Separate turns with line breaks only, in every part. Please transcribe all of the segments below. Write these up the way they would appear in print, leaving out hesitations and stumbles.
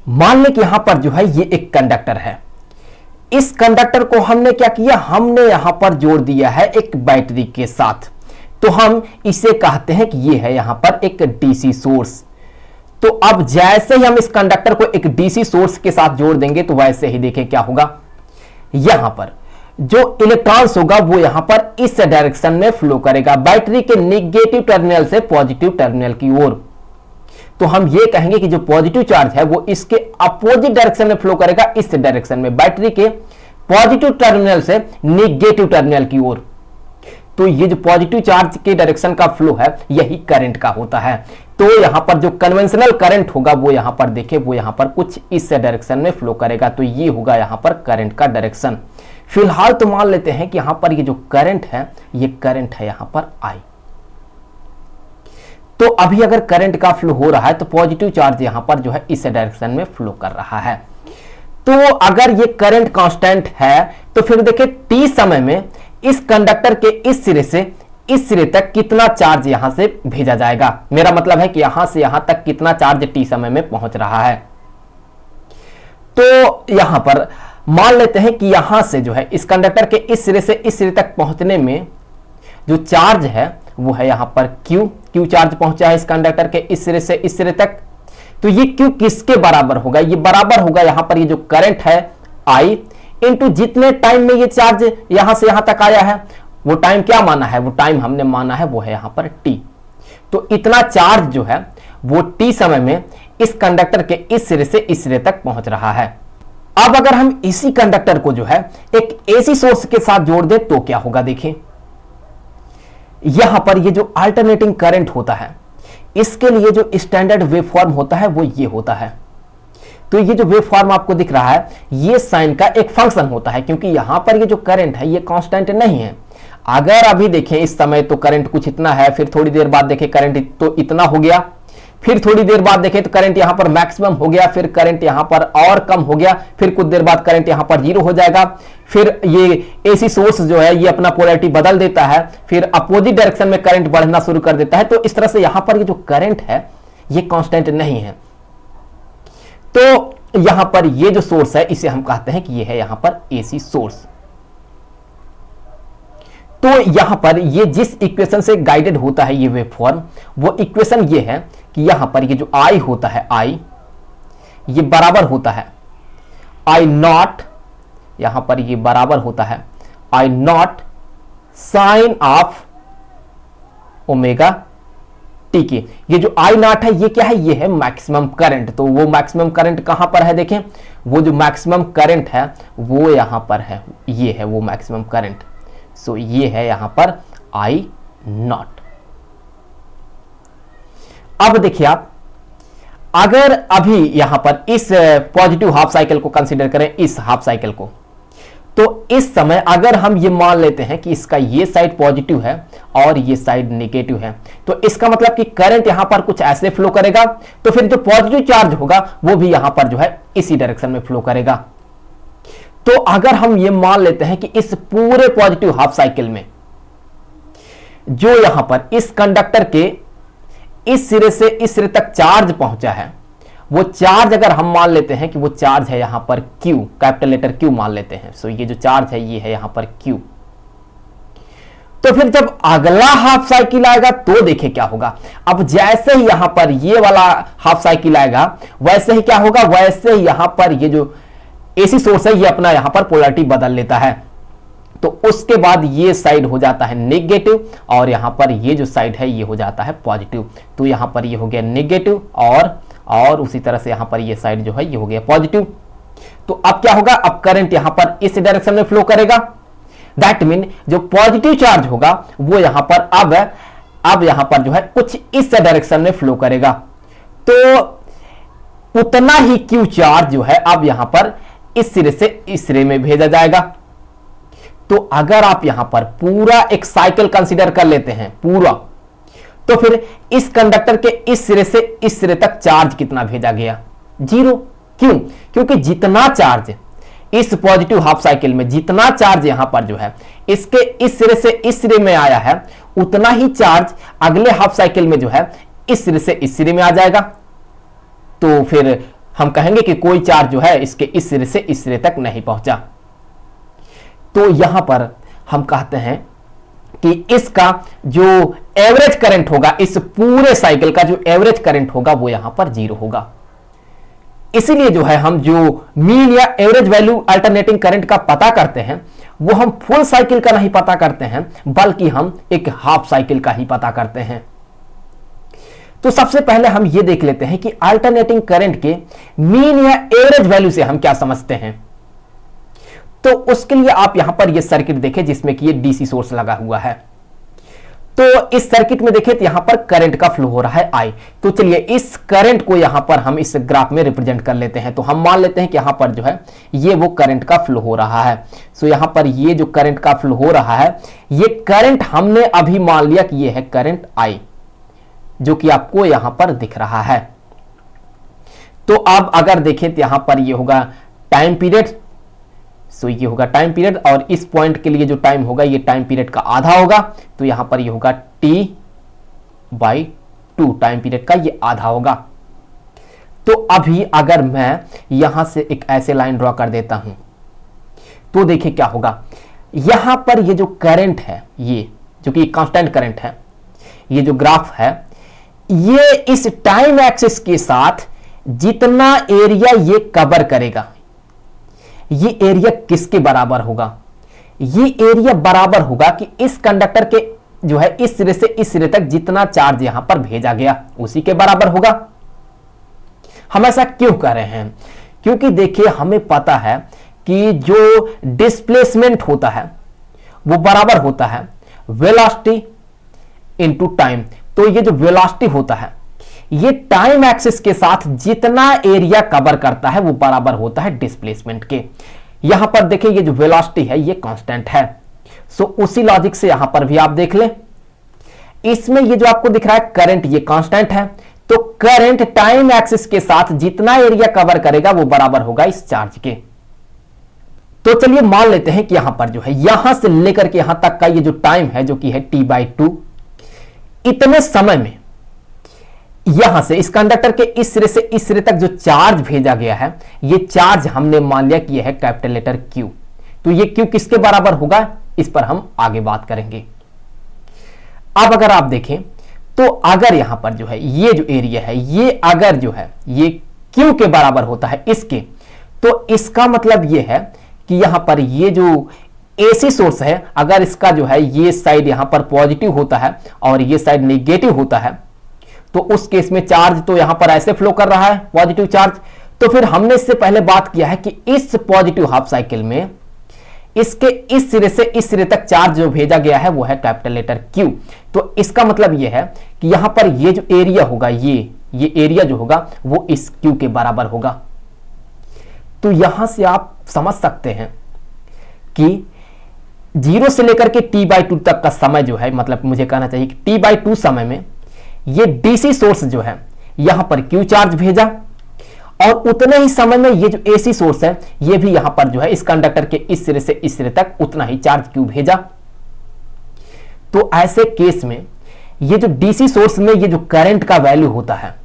मान लें कि यहां पर जो है ये एक कंडक्टर है। इस कंडक्टर को हमने क्या किया, हमने यहां पर जोड़ दिया है एक बैटरी के साथ। तो हम इसे कहते हैं कि ये है यहां पर एक डीसी सोर्स। तो अब जैसे ही हम इस कंडक्टर को एक डीसी सोर्स के साथ जोड़ देंगे तो वैसे ही देखें क्या होगा, यहां पर जो इलेक्ट्रॉन्स होगा वो यहां पर इस डायरेक्शन में फ्लो करेगा, बैटरी के नेगेटिव टर्मिनल से पॉजिटिव टर्मिनल की ओर। तो हम ये कहेंगे कि जो पॉजिटिव चार्ज है वो इसके अपोजिट डायरेक्शन में फ्लो करेगा, इस डायरेक्शन में, बैटरी के पॉजिटिव टर्मिनल से नेगेटिव टर्मिनल की ओर। तो ये जो पॉजिटिव चार्ज के डायरेक्शन का फ्लो है यही करंट का होता है। तो यहां पर जो कन्वेंशनल करंट होगा वो यहां पर देखें, वो यहां पर कुछ इस डायरेक्शन में फ्लो करेगा। तो ये होगा यहां पर करंट का डायरेक्शन। फिलहाल तो मान लेते हैं कि यहां पर ये जो करंट है ये करंट है यहां पर आई। तो अभी अगर करंट का फ्लो हो रहा है तो पॉजिटिव चार्ज यहां पर जो है इस डायरेक्शन में फ्लो कर रहा है। तो अगर ये करंट कांस्टेंट है तो फिर देखिए टी समय में इस कंडक्टर के इस सिरे से इस सिरे तक कितना चार्ज यहां से भेजा जाएगा। मेरा मतलब है कि यहां से यहां तक कितना चार्ज टी समय में पहुंच रहा है। तो यहां पर मान लेते हैं कि यहां से जो है इस कंडक्टर के इस सिरे से इस सिरे तक पहुंचने में जो चार्ज है वो है यहां पर क्यू चार्ज पहुंचा है इस कंडक्टर के इस सिरे से इस सिरे तक। तो ये क्यू किसके बराबर होगा, ये बराबर होगा यहां पर ये जो करंट है आई इंटू जितने टाइम में ये चार्ज यहां से यहां तक आया है। वो टाइम क्या माना है, वो टाइम हमने माना है वो है यहां पर टी। तो इतना चार्ज जो है वो टी समय में इस कंडक्टर के इस सिरे से इस सिरे तक पहुंच रहा है। अब अगर हम इसी कंडक्टर को जो है एक एसी सोर्स के साथ जोड़ दें तो क्या होगा, देखिए यहां पर ये जो अल्टरनेटिंग करंट होता है इसके लिए जो स्टैंडर्ड वेव फॉर्म होता है वो ये होता है। तो ये जो वेव फॉर्म आपको दिख रहा है ये साइन का एक फंक्शन होता है, क्योंकि यहां पर ये जो करंट है ये कांस्टेंट नहीं है। अगर अभी देखें इस समय तो करंट कुछ इतना है, फिर थोड़ी देर बाद देखें करंट तो इतना हो गया, फिर थोड़ी देर बाद देखें तो करंट यहां पर मैक्सिमम हो गया, फिर करंट यहां पर और कम हो गया, फिर कुछ देर बाद करंट यहां पर जीरो हो जाएगा। फिर ये एसी सोर्स जो है ये अपना पोलैरिटी बदल देता है, फिर अपोजिट डायरेक्शन में करंट बढ़ना शुरू कर देता है। तो इस तरह से यहां पर ये जो करंट है ये कांस्टेंट नहीं है। तो यहां पर ये जो सोर्स है इसे हम कहते हैं कि ये है यहां पर एसी सोर्स। तो यहां पर ये जिस इक्वेशन से गाइडेड होता है ये वेव फॉर्म, वो इक्वेशन ये है कि यहां पर ये जो आई होता है आई ये बराबर होता है आई नॉट, यहां पर ये बराबर होता है I naught sine of omega t के। ये जो आई नॉट है ये क्या है, ये है मैक्सिमम करंट। तो वो मैक्सिमम करंट कहां पर है, देखें वो जो मैक्सिमम करंट है वो यहां पर है, ये है वो मैक्सिमम करंट। सो ये है यहां पर आई नॉट। अब देखिए आप अगर अभी यहां पर इस पॉजिटिव हाफ साइकिल को कंसीडर करें, इस हाफ साइकिल को, तो इस समय अगर हम ये मान लेते हैं कि इसका ये साइड पॉजिटिव है और ये साइड नेगेटिव है, तो इसका मतलब कि करंट यहां पर कुछ ऐसे फ्लो करेगा, तो फिर जो पॉजिटिव चार्ज होगा वो भी यहां पर जो है इसी डायरेक्शन में फ्लो करेगा। तो अगर हम ये मान लेते हैं कि इस पूरे पॉजिटिव हाफ साइकिल में जो यहां पर इस कंडक्टर के इस सिरे से इस सिरे तक चार्ज पहुंचा है, वो चार्ज अगर हम मान लेते हैं कि वो चार्ज है यहां पर Q, कैपिटल लेटर Q मान लेते हैं। सो ये जो चार्ज है ये है यहां पर Q। तो फिर जब अगला हाफ साइकिल आएगा तो देखें क्या होगा। अब जैसे ही यहां पर ये वाला हाफ साइकिल आएगा वैसे ही क्या होगा, वैसे ही यहां पर ये जो एसी सोर्स है ये अपना यहां पर पोलैरिटी बदल लेता है। तो उसके बाद ये साइड हो जाता है नेगेटिव और यहां पर ये जो साइड है ये हो जाता है पॉजिटिव। तो यहां पर ये हो गया नेगेटिव और उसी तरह से यहां पर ये साइड जो है ये हो गया पॉजिटिव। तो अब क्या होगा, अब करंट यहां पर इस डायरेक्शन में फ्लो करेगा। दैट मीन जो पॉजिटिव चार्ज होगा वो यहां पर अब यहां पर जो है कुछ इस डायरेक्शन में फ्लो करेगा। तो उतना ही क्यू चार्ज जो है अब यहां पर इस सिरे से इस सिरे में भेजा जाएगा। तो अगर आप यहां पर पूरा एक साइकिल कंसीडर कर लेते हैं पूरा, तो फिर इस कंडक्टर के इस सिरे से इस सिरे तक चार्ज कितना भेजा गया, जीरो। क्यों, क्योंकि जितना चार्ज इस पॉजिटिव हाफ साइकिल में जितना चार्ज यहां पर जो है इसके इस सिरे से इस सिरे में आया है उतना ही चार्ज अगले हाफ साइकिल में जो है इस सिरे से इस सिरे में आ जाएगा। तो फिर हम कहेंगे कि कोई चार्ज जो है इसके इस सिरे से इस सिरे तक नहीं पहुंचा। तो यहां पर हम कहते हैं कि इसका जो एवरेज करंट होगा, इस पूरे साइकिल का जो एवरेज करंट होगा वो यहां पर 0 होगा। इसीलिए जो है हम जो मीन या एवरेज वैल्यू अल्टरनेटिंग करंट का पता करते हैं वो हम फुल साइकिल का नहीं पता करते हैं, बल्कि हम एक हाफ साइकिल का ही पता करते हैं। तो सबसे पहले हम ये देख लेते हैं कि अल्टरनेटिंग करंट के मीन या एवरेज वैल्यू से हम क्या समझते हैं। तो उसके लिए आप यहां पर ये सर्किट देखें जिसमें कि ये डीसी सोर्स लगा हुआ है। तो इस सर्किट में देखें तो यहां पर करंट का फ्लो हो रहा है आई। तो चलिए इस करंट को यहां पर हम इस ग्राफ में रिप्रेजेंट कर लेते हैं। तो हम मान लेते हैं कि यहां पर जो है ये वो करंट का फ्लो हो रहा है। सो यहां पर ये जो करंट का फ्लो हो रहा है, ये करंट हमने अभी मान लिया कि ये है करंट आई, जो कि आपको यहां पर दिख रहा है। तो अब अगर देखें तो यहां पर ये होगा टाइम पीरियड। सो ये होगा टाइम पीरियड, और इस पॉइंट के लिए जो टाइम होगा ये टाइम पीरियड का आधा होगा। तो यहां पर ये होगा T/2, टाइम पीरियड का ये आधा होगा। तो अभी अगर मैं यहां से एक ऐसे लाइन ड्रॉ कर देता हूं तो देखिए क्या होगा। यहां पर ये जो करंट है, ये जो कि कांस्टेंट करंट है, ये जो ग्राफ है, ये इस टाइम एक्सिस के साथ जितना एरिया ये कवर करेगा, ये एरिया किसके बराबर होगा? ये एरिया बराबर होगा कि इस कंडक्टर के जो है इस सिरे से इस सिरे तक जितना चार्ज यहां पर भेजा गया उसी के बराबर होगा। हम ऐसा क्यों कर रहे हैं? क्योंकि देखिए हमें पता है कि जो डिस्प्लेसमेंट होता है वो बराबर होता है वेलोसिटी इनटू टाइम। तो ये जो वेलोसिटी होता है ये टाइम एक्सिस के साथ जितना एरिया कवर करता है वो बराबर होता है डिस्प्लेसमेंट के। यहां पर देखिए ये जो वेलोसिटी है ये कांस्टेंट है। सो उसी लॉजिक से यहां पर भी आप देख लें, इसमें ये जो आपको दिख रहा है करंट ये कांस्टेंट है। तो करंट टाइम एक्सिस के साथ जितना एरिया कवर करेगा वो बराबर होगा इस चार्ज के। तो चलिए मान लेते हैं कि यहां पर जो है यहां से लेकर के यहां तक का ये जो टाइम है जो कि है T/2, इतने समय में यहां से इस कंडक्टर के इस सिरे से इस सिरे तक जो चार्ज भेजा गया है, ये चार्ज हमने मान लिया कि यह है कैपिटल लेटर Q। तो ये Q किसके बराबर होगा इस पर हम आगे बात करेंगे। अब अगर आप देखें तो अगर यहां पर जो है ये जो एरिया है ये अगर जो है ये Q के बराबर होता है इसके, तो इसका मतलब ये है कि यहां पर ये जो एसी सोर्स है, अगर इसका जो है ये साइड यहां पर पॉजिटिव होता है और ये साइड नेगेटिव होता है, तो उस केस में चार्ज तो यहां पर ऐसे फ्लो कर रहा है पॉजिटिव चार्ज। तो फिर हमने इससे पहले बात किया है कि इस पॉजिटिव हाफ साइकिल में इसके इस सिरे से इस सिरे तक चार्ज जो भेजा गया है वो है कैपिटल लेटर Q। तो इसका मतलब ये है कि यहां पर ये जो एरिया होगा ये एरिया जो होगा वो इस Q के बराबर होगा। तो यहां से आप समझ सकते हैं कि 0 से लेकर के T/2 तक का समय जो है, मतलब मुझे कहना चाहिए कि T/2 समय में ये डीसी सोर्स जो है यहां पर Q चार्ज भेजा, और उतने ही समय में ये जो एसी सोर्स है ये भी यहां पर जो है इस कंडक्टर के इस सिरे से इस सिरे तक उतना ही चार्ज Q भेजा। तो ऐसे केस में ये जो डीसी सोर्स में ये जो करंट का वैल्यू होता है,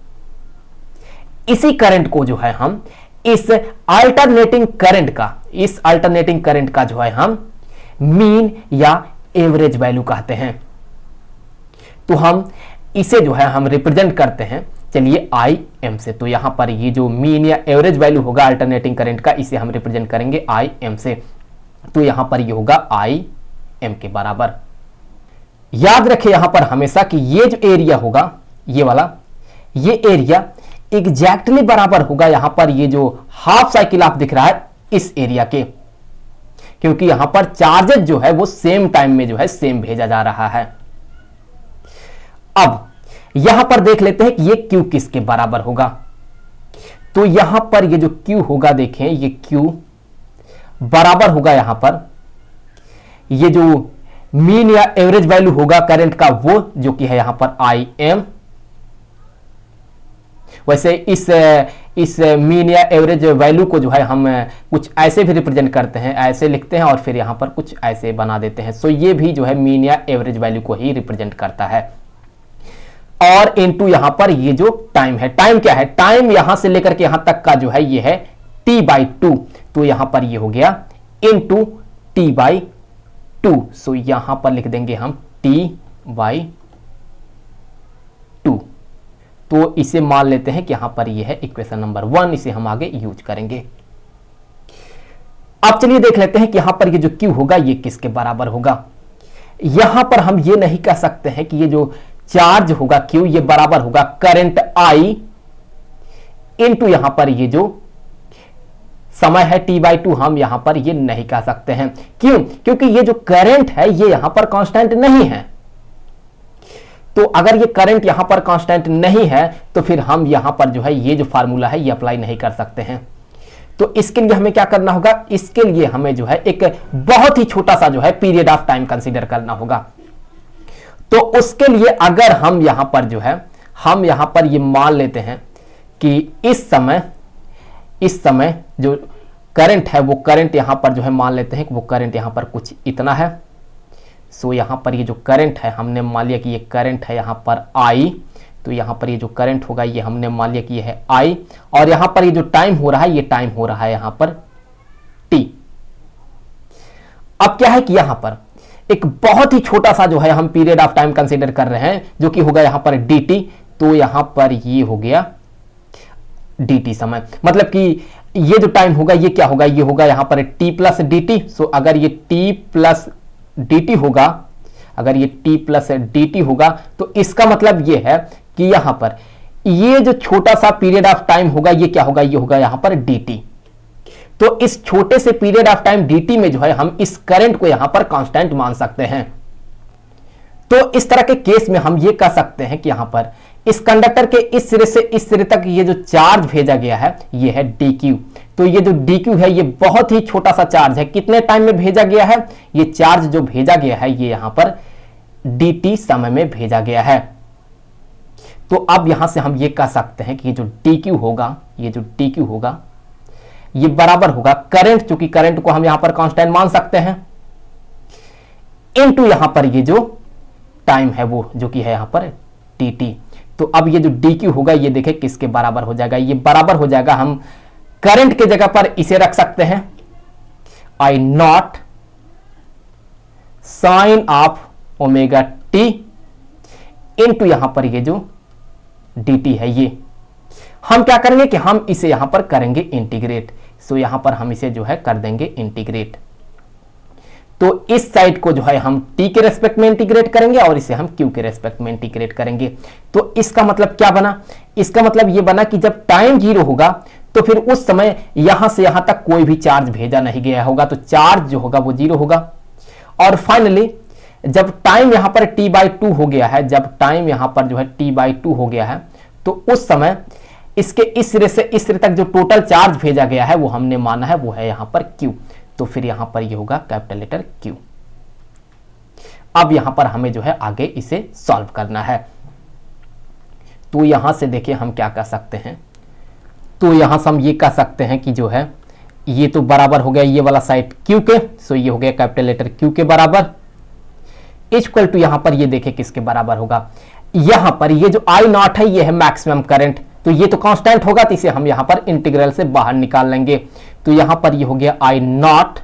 इसी करंट को जो है हम इस अल्टरनेटिंग करंट का जो है हम मीन या एवरेज वैल्यू कहते हैं। तो हम इसे जो है हम रिप्रेजेंट करते हैं, चलिए IM से। तो यहां पर ये जो मीन या एवरेज वैल्यू होगा अल्टरनेटिंग करंट का, इसे हम रिप्रेजेंट करेंगे IM से। तो यहां पर ये होगा IM के बराबर। याद रखें यहां पर हमेशा कि ये जो एरिया होगा ये वाला, ये एरिया एग्जैक्टली बराबर होगा यहां पर ये जो हाफ साइकिल आप दिख रहा है इस एरिया के, क्योंकि यहां पर चार्जेस जो है वो सेम टाइम में जो है सेम भेजा जा रहा है। अब यहां पर देख लेते हैं कि ये Q किसके बराबर होगा। तो यहां पर ये जो Q होगा, देखें ये Q बराबर होगा यहां पर ये जो मीन या एवरेज वैल्यू होगा करंट का वो जो कि है यहां पर IM। वैसे इस मीन या एवरेज वैल्यू को जो है हम कुछ ऐसे भी रिप्रेजेंट करते हैं, ऐसे लिखते हैं और फिर यहां पर कुछ ऐसे बना देते हैं। सो ये भी जो है मीन या एवरेज वैल्यू को ही रिप्रेजेंट करता है। और इनटू यहां पर ये जो टाइम है, टाइम क्या है, टाइम यहां से लेकर के यहां तक का जो है ये है t/2, तो यहां पर ये हो गया इनटू t/2। सो यहां पर लिख देंगे हम t/2। तो इसे मान लेते हैं कि यहां पर ये है इक्वेशन नंबर 1, इसे हम आगे यूज करेंगे। अब चलिए देख लेते हैं कि यहां पर ये जो Q होगा ये किसके बराबर होगा। यहां पर हम ये नहीं कह सकते हैं कि ये जो चार्ज होगा Q ये बराबर होगा करंट I इनटू यहां पर ये जो समय है t/2, हम यहां पर ये नहीं कह सकते हैं। क्यों? क्योंकि ये जो करंट है ये यहां पर कांस्टेंट नहीं है। तो अगर ये करंट यहां पर कांस्टेंट नहीं है तो फिर हम यहां पर जो है ये जो फार्मूला है ये अप्लाई नहीं कर सकते हैं। तो इसके लिए हमें क्या करना होगा, इसके लिए हमें जो है एक बहुत ही छोटा सा जो है पीरियड ऑफ टाइम कंसीडर करना होगा। तो उसके लिए अगर हम यहां पर जो है हम यहां पर ये मान लेते हैं कि इस समय जो करंट है वो करंट यहां पर जो है मान लेते हैं कि वो करंट यहां पर कुछ इतना है। सो यहां पर ये जो करंट है हमने मान लिया कि ये करंट है यहां पर I, तो यहां पर ये जो करंट होगा ये हमने मान लिया कि ये है I, और यहां पर ये जो टाइम हो रहा है ये टाइम हो रहा है यहां पर t। अब क्या है कि यहां पर एक बहुत ही छोटा सा जो है हम पीरियड ऑफ टाइम कंसीडर कर रहे हैं जो कि होगा यहां पर dt। तो यहां पर ये हो गया dt समय, मतलब कि ये जो टाइम होगा ये क्या होगा, ये होगा यहां पर t प्लस dt। सो अगर ये t प्लस dt होगा, अगर ये t प्लस dt होगा तो इसका मतलब ये है कि यहां पर ये जो छोटा सा पीरियड ऑफ टाइम होगा ये क्या होगा, ये होगा यहां पर dt। तो इस छोटे से पीरियड ऑफ टाइम dt में जो है हम इस करंट को यहां पर कांस्टेंट मान सकते हैं। तो इस तरह के केस में हम ये कह सकते हैं कि यहां पर इस कंडक्टर के इस सिरे से इस सिरे तक ये जो चार्ज भेजा गया है ये है dq। तो ये जो dq है ये बहुत ही छोटा सा चार्ज है। कितने टाइम में भेजा गया है, ये चार्ज जो भेजा गया है ये यहां पर dt समय में भेजा गया है। तो अब यहां से हम ये कह सकते हैं कि ये जो dq होगा, ये जो dq होगा ये बराबर होगा करंट, चूंकि करंट को हम यहां पर कांस्टेंट मान सकते हैं, इनटू यहां पर ये जो टाइम है वो जो कि है यहां पर dt। तो अब ये जो dq होगा ये देखें किसके बराबर हो जाएगा, ये बराबर हो जाएगा, हम करंट के जगह पर इसे रख सकते हैं I0 sign of omega t into यहां पर ये जो dt है ये हम क्या करेंगे कि हम इसे यहां पर करेंगे इंटीग्रेट। सो यहां पर हम इसे जो है कर देंगे इंटीग्रेट। तो इस साइड को जो है हम t के रेस्पेक्ट में इंटीग्रेट करेंगे और इसे हम q के रेस्पेक्ट में इंटीग्रेट करेंगे। तो इसका मतलब क्या बना, इसका मतलब ये बना कि जब टाइम 0 होगा तो फिर उस समय यहां से यहां तक कोई भी चार्ज भेजा नहीं गया होगा, तो चार्ज जो होगा वो 0 होगा। और फाइनली जब टाइम यहां पर t/2 हो गया है, जब टाइम यहां पर जो है t/2 हो गया है तो उस समय इसके इस सिरे से इस सिरे तक जो टोटल चार्ज भेजा गया है वो हमने माना है वो है यहां पर q। तो फिर यहां पर ये होगा कैपिटल लेटर Q। अब यहां पर हमें जो है आगे इसे सॉल्व करना है। तो यहां से देखिए हम क्या कर सकते हैं, तो यहां से हम ये कह सकते हैं कि जो है ये तो बराबर हो गया ये वाला साइड Q के। सो ये हो गया कैपिटल लेटर Q के बराबर, इक्वल टू यहां पर ये देखें किसके बराबर होगा, यहां पर ये जो I0 है ये है मैक्सिमम करंट। तो ये तो कांस्टेंट होगा तो इसे हम यहां पर इंटीग्रल से बाहर निकाल लेंगे। तो यहां पर ये हो गया I0,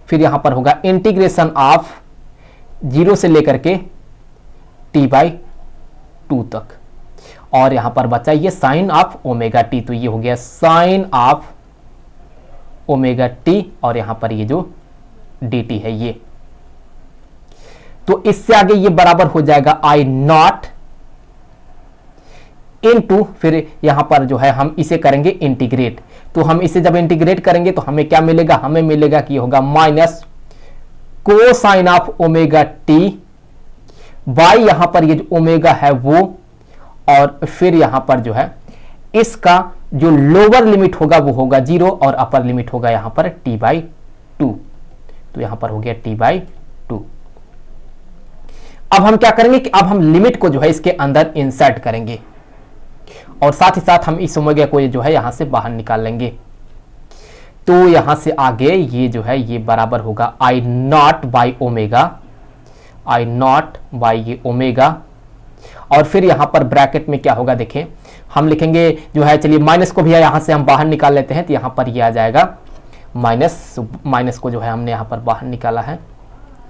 फिर यहां पर होगा इंटीग्रेशन ऑफ 0 से लेकर के t/2 तक, और यहां पर बचा ये साइन ऑफ ओमेगा टी। तो ये हो गया साइन ऑफ ओमेगा टी, और यहां पर ये जो dt है ये, तो इससे आगे ये बराबर हो जाएगा I0 इनटू, फिर यहां पर जो है हम इसे करेंगे इंटीग्रेट। तो हम इसे जब इंटीग्रेट करेंगे तो हमें क्या मिलेगा, हमें मिलेगा कि होगा minus cosine of omega T by यहां पर ये जो ओमेगा है वो, और फिर यहां पर जो है इसका जो लोअर लिमिट होगा वो होगा 0 और अपर लिमिट होगा यहां पर t/2। तो यहां पर हो गया t/2। अब हम क्या करेंगे कि अब हम लिमिट को जो है इसके अंदर इंसर्ट करेंगे और साथ ही साथ हम इस ओमेगा को जो है यहां से बाहर निकाल लेंगे। तो यहां से आगे ये जो है ये बराबर होगा I0 by omega, I0 by ये ओमेगा, और फिर यहां पर ब्रैकेट में क्या होगा देखें, हम लिखेंगे जो है, चलिए माइनस को भी यहां से हम बाहर निकाल लेते हैं, तो यहां पर ये आ जाएगा माइनस को जो है हमने यहां पर बाहर निकाला है,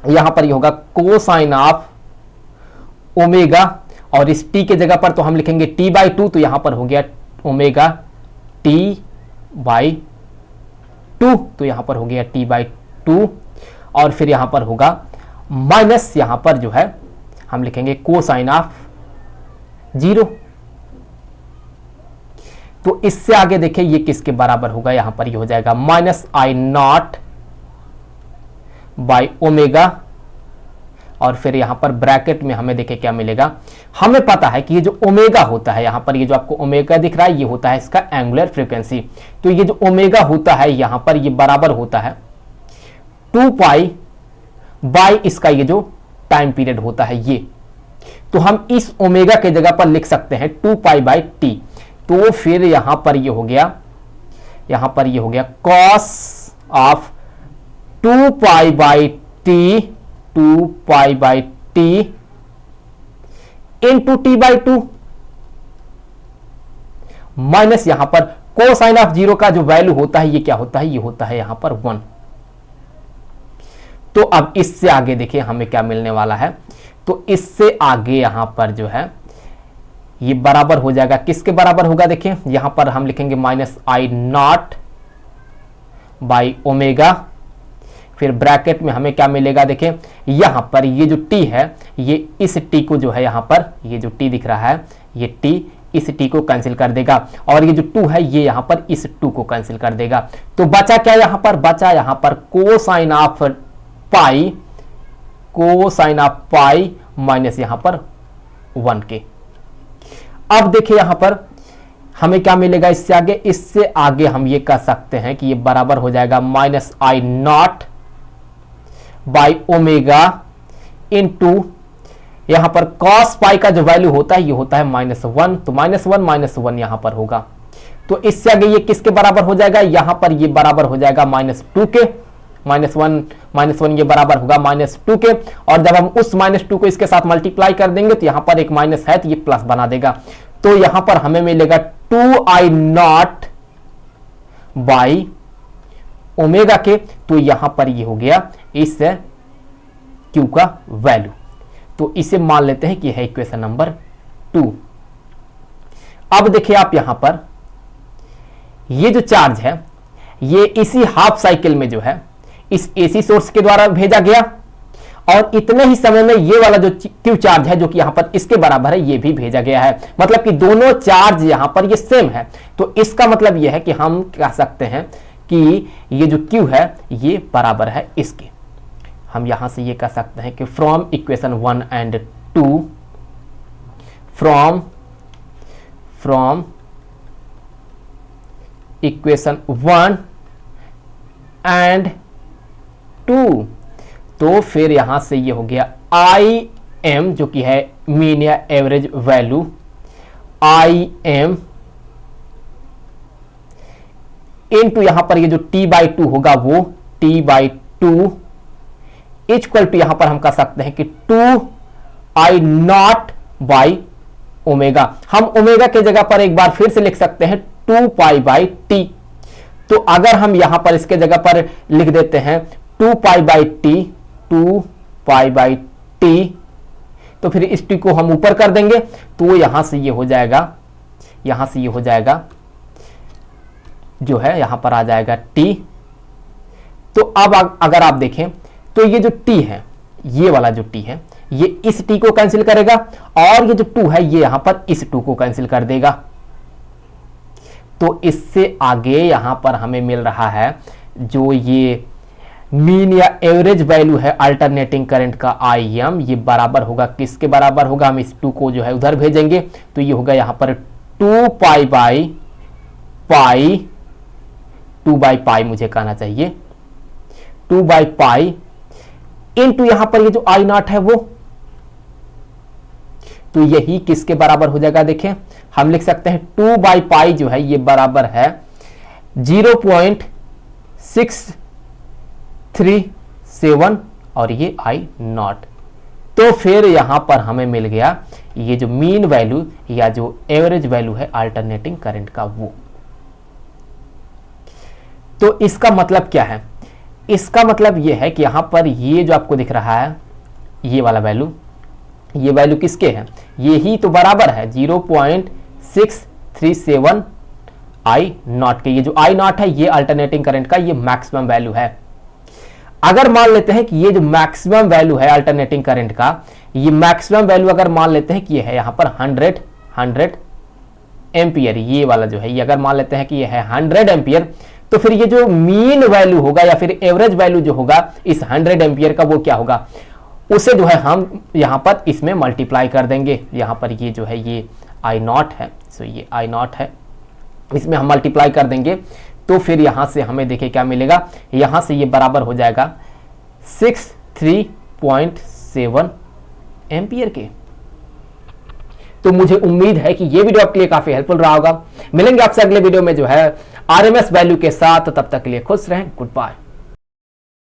यहां पर ये होगा कोसाइन ऑफ ओमेगा, और इस टी के जगह पर तो हम लिखेंगे टी बाई टू, तो यहां पर हो गया ओमेगा टी बाई टू, तो यहां पर हो गया टी बाई टू, और फिर यहां पर होगा माइनस, यहां पर जो है हम लिखेंगे कोसाइन ऑफ 0। तो इससे आगे देखिए ये किसके बराबर होगा, यहां पर ये हो जाएगा minus I not by omega, और फिर यहां पर ब्रैकेट में हमें देखिए क्या मिलेगा, हमें पता है कि ये जो ओमेगा होता है, यहां पर ये जो आपको ओमेगा दिख रहा है, ये होता है इसका एंगुलर फ्रीक्वेंसी। तो ये जो ओमेगा होता है यहां पर ये बराबर होता है 2 पाई बाई इसका ये जो टाइम पीरियड होता है ये। तो हम इस ओमेगा के जगह पर लिख सकते हैं 2 पाई बाई टी। तो फिर यहां पर ये हो गया, यहां पर ये हो गया cos of 2 pi by T, 2 pi by T into T by two, minus यहां पर कोसाइन ऑफ 0 का जो वैल्यू होता है ये क्या होता है, ये होता है यहां पर 1। तो अब इससे आगे देखिए हमें क्या मिलने वाला है, तो इससे आगे यहां पर जो है ये बराबर हो जाएगा, किसके बराबर होगा देखिए, यहां पर हम लिखेंगे minus I not by omega, फिर ब्रैकेट में हमें क्या मिलेगा देखिए, यहां पर ये जो टी है ये इस टी को जो है यहां पर ये जो टी दिख रहा है ये टी इस टी को कैंसिल कर देगा, और ये जो 2 है ये यहां पर इस 2 को कैंसिल कर देगा। तो बचा क्या, यहां पर बचा यहां पर cosine of pi, cosine of pi minus यहां पर 1 के। अब देखिए यहां पर हमें क्या मिलेगा इससे आगे हम ये कह सकते हैं कि ये बराबर हो जाएगा minus I not by omega into यहां पर कॉस पाई का जो वैल्यू होता है ये होता है -1, तो -1 यहां पर होगा। तो इससे आगे ये किसके बराबर हो जाएगा, यहां पर ये बराबर हो जाएगा -2 के, -1 ये बराबर होगा -2 के, और जब हम उस -2 को इसके साथ मल्टीप्लाई कर देंगे तो यहां पर एक माइनस है तो ये प्लस बना देगा। तो यहां पर हमें मिलेगा 2i नॉट बाई ओमेगा के, तो यहां पर ये हो गया इस Q का वैल्यू। तो इसे मान लेते हैं कि है इक्वेशन नंबर 2। अब देखिए आप यहां पर ये जो चार्ज है ये इसी हाफ साइकिल में जो है इस एसी सोर्स के द्वारा भेजा गया, और इतने ही समय में ये वाला जो Q चार्ज है जो कि यहां पर इसके बराबर है ये भी भेजा गया है, मतलब कि दोनों चार्ज यहां पर ये सेम है। तो इसका मतलब ये है कि हम कह सकते हैं कि ये जो Q है ये बराबर है इसके। हम यहां से ये कह सकते हैं कि from equation 1 and 2, from equation 1 and 2, तो फिर यहां से ये हो गया आई एम जो कि है मीन या average value, I am into यहां पर ये जो t/2 होगा वो t/2 इक्वल टू यहां पर हम कह सकते हैं कि 2i नॉट बाई ओमेगा। हम ओमेगा के जगह पर एक बार फिर से लिख सकते हैं 2 पाई बाई टी। तो अगर हम यहां पर इसके जगह पर लिख देते हैं 2 pi by T, 2 pi by T, तो फिर इस टी को हम ऊपर कर देंगे तो यहां से ये हो जाएगा, यहां से ये हो जाएगा जो है यहां पर आ जाएगा टी। तो अब अगर आप देखें तो ये जो टी है, ये वाला जो टी है ये इस टी को कैंसिल करेगा, और ये जो 2 है ये यहां पर इस 2 को कैंसिल कर देगा। तो इससे आगे यहां पर हमें मिल रहा है जो ये मीन या एवरेज वैल्यू है अल्टरनेटिंग करंट का IM, ये बराबर होगा किसके बराबर होगा, हम इस 2 को जो है उधर भेजेंगे तो ये होगा यहां पर 2 pi by pi, 2 by pi मुझे कहना चाहिए, 2 बाई पाई इनटू यहां पर ये जो I नॉट है वो, तो यही किसके बराबर हो जाएगा, देखें हम लिख सकते हैं 2 बाई पाई जो है ये बराबर है 0.637 और ये I नॉट। तो फिर यहां पर हमें मिल गया ये जो मीन वैल्यू या जो एवरेज वैल्यू है अल्टरनेटिंग करंट का वो। तो इसका मतलब क्या है? इसका मतलब ये है कि यहां पर ये जो आपको दिख रहा है ये वाला वैल्यू, ये वैल्यू किसके है? ये ही तो बराबर है 0.637 आई नॉट के। ये जो आई नॉट है ये अल्टरनेटिंग करंट का ये मैक्सिमम वैल्यू है। अगर मान लेते हैं कि ये जो मैक्सिमम वैल्यू है अल्टरनेटिंग करंट का, ये मैक्सिमम वैल्यू अगर मान लेते हैं कि ये है यहां पर 100 एम्पियर, ये वाला जो है ये अगर मान लेते हैं कि ये है 100 एम्पियर, तो फिर ये जो मीन वैल्यू होगा या फिर एवरेज वैल्यू जो होगा इस 100 एम्पियर का वो क्या होगा, उसे जो है हम यहां पर इसमें मल्टीप्लाई कर देंगे। यहां पर ये जो है ये आई नॉट है, सो ये आई नॉट है, इसमें हम मल्टीप्लाई कर देंगे तो फिर यहां से हमें देखिए क्या मिलेगा, यहां से ये बराबर हो जाएगा 63.7 एम्पियर के। तो मुझे उम्मीद है कि ये वीडियो आपके लिए काफी हेल्पफुल रहा होगा। मिलेंगे आपसे अगले वीडियो में जो है आरएमएस वैल्यू के साथ, तब तक के लिए खुश रहें, गुड बाय।